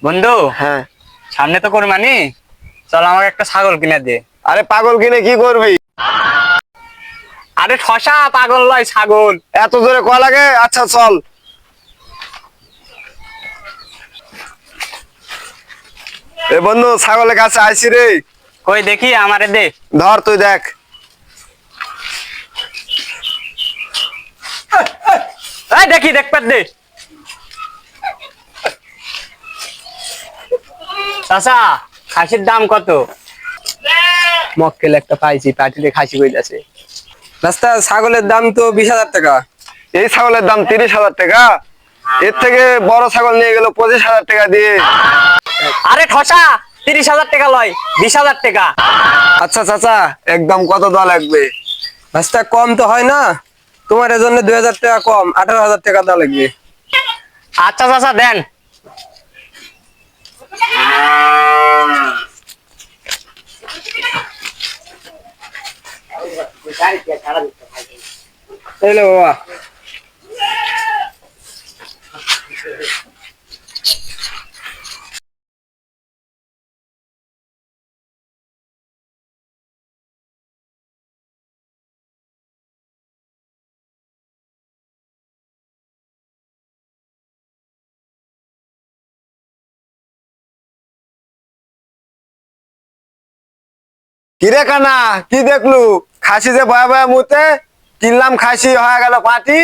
বন্ধু, হ্যাঁ সামনে তো কোরবানি, চল আমাকে একটা ছাগল কিনে দে। আরে পাগল কিনে কি করবি? আরে ঠসা, পাগল নয়, ছাগল। এত জোরে কয়া লাগে? আচ্ছা চল। এ বন্ধু, ছাগলের কাছে আইছি রে। কই দেখি, আমারে দে। ধর তুই দেখ। এই দেখি, দেখবার দে। চাচা, খাসির দাম কত? মক্কেল একটা পাইছি, পার্টিতে খাসি কইতাছে। রাস্তা ছাগলের দাম তো 20,000 টাকা। এই ছাগলের দাম 30,000 টাকা? এর থেকে বড় ছাগল নিয়ে গেল 25,000 টাকা দিয়ে। আরে ঠসা, 30,000 টাকা লয়, 20,000 টাকা। আচ্ছা চাচা, একদম কত দেওয়া লাগবে? রাস্তা কম তো হয় না, তোমার এজন্য 2,000 টাকা কম, 18,000 টাকা দেওয়া লাগবে। আচ্ছা চাচা, দেন। এলো বাবা। কিরে কানা, কি দেখলু? খাসি যে ভয়া ভয়া মুতে কিনলাম, খাসি হয়ে গেল পাটি।